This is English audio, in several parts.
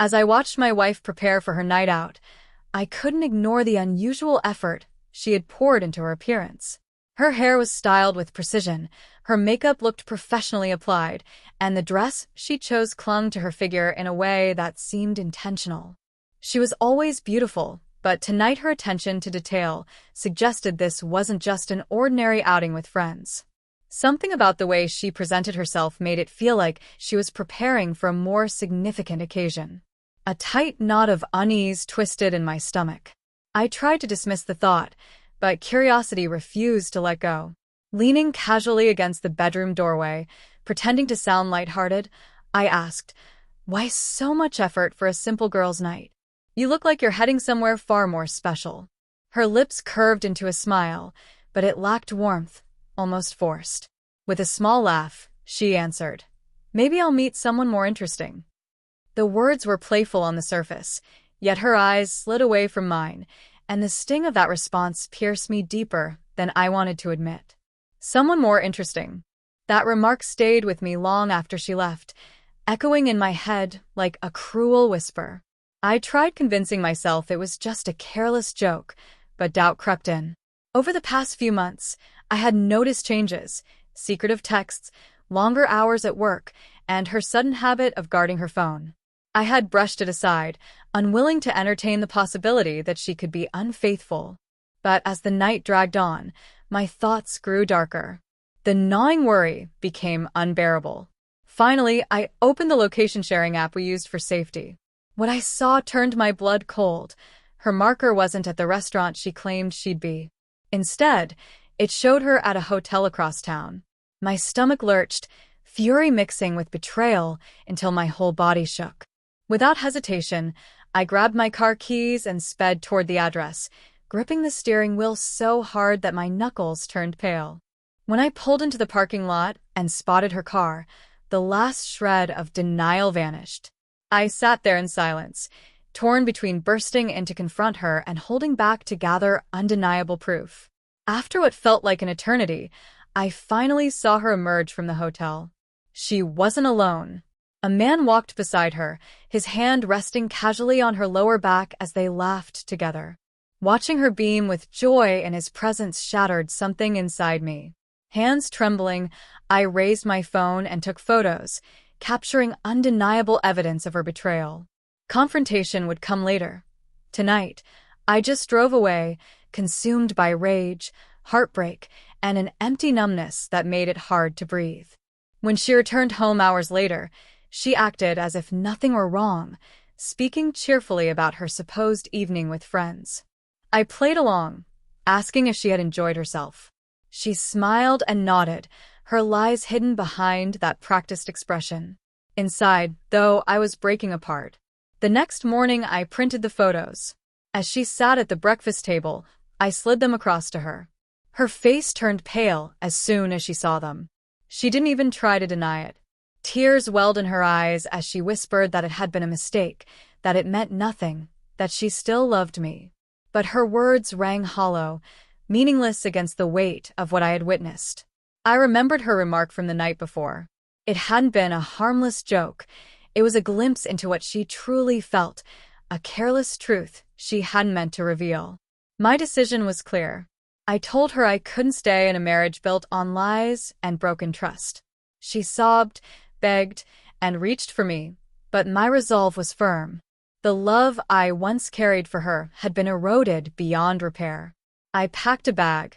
As I watched my wife prepare for her night out, I couldn't ignore the unusual effort she had poured into her appearance. Her hair was styled with precision, her makeup looked professionally applied, and the dress she chose clung to her figure in a way that seemed intentional. She was always beautiful, but tonight her attention to detail suggested this wasn't just an ordinary outing with friends. Something about the way she presented herself made it feel like she was preparing for a more significant occasion. A tight knot of unease twisted in my stomach. I tried to dismiss the thought, but curiosity refused to let go. Leaning casually against the bedroom doorway, pretending to sound lighthearted, I asked, "Why so much effort for a simple girl's night? You look like you're heading somewhere far more special." Her lips curved into a smile, but it lacked warmth, almost forced. With a small laugh, she answered, "Maybe I'll meet someone more interesting." The words were playful on the surface, yet her eyes slid away from mine, and the sting of that response pierced me deeper than I wanted to admit. Someone more interesting. That remark stayed with me long after she left, echoing in my head like a cruel whisper. I tried convincing myself it was just a careless joke, but doubt crept in. Over the past few months, I had noticed changes: secretive texts, longer hours at work, and her sudden habit of guarding her phone. I had brushed it aside, unwilling to entertain the possibility that she could be unfaithful. But as the night dragged on, my thoughts grew darker. The gnawing worry became unbearable. Finally, I opened the location-sharing app we used for safety. What I saw turned my blood cold. Her marker wasn't at the restaurant she claimed she'd be. Instead, it showed her at a hotel across town. My stomach lurched, fury mixing with betrayal until my whole body shook. Without hesitation, I grabbed my car keys and sped toward the address, gripping the steering wheel so hard that my knuckles turned pale. When I pulled into the parking lot and spotted her car, the last shred of denial vanished. I sat there in silence, torn between bursting in to confront her and holding back to gather undeniable proof. After what felt like an eternity, I finally saw her emerge from the hotel. She wasn't alone. A man walked beside her, his hand resting casually on her lower back as they laughed together. Watching her beam with joy in his presence shattered something inside me. Hands trembling, I raised my phone and took photos, capturing undeniable evidence of her betrayal. Confrontation would come later. Tonight, I just drove away, consumed by rage, heartbreak, and an empty numbness that made it hard to breathe. When she returned home hours later, she acted as if nothing were wrong, speaking cheerfully about her supposed evening with friends. I played along, asking if she had enjoyed herself. She smiled and nodded, her lies hidden behind that practiced expression. Inside, though, I was breaking apart. The next morning, I printed the photos. As she sat at the breakfast table, I slid them across to her. Her face turned pale as soon as she saw them. She didn't even try to deny it. Tears welled in her eyes as she whispered that it had been a mistake, that it meant nothing, that she still loved me. But her words rang hollow, meaningless against the weight of what I had witnessed. I remembered her remark from the night before. It hadn't been a harmless joke. It was a glimpse into what she truly felt, a careless truth she hadn't meant to reveal. My decision was clear. I told her I couldn't stay in a marriage built on lies and broken trust. She sobbed, begged, and reached for me, but my resolve was firm. The love I once carried for her had been eroded beyond repair. I packed a bag,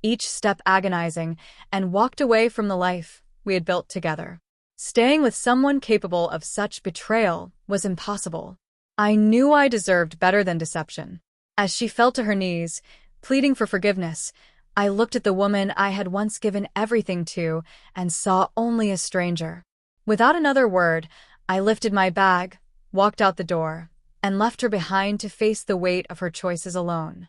each step agonizing, and walked away from the life we had built together. Staying with someone capable of such betrayal was impossible. I knew I deserved better than deception. As she fell to her knees, pleading for forgiveness, I looked at the woman I had once given everything to and saw only a stranger. Without another word, I lifted my bag, walked out the door, and left her behind to face the weight of her choices alone.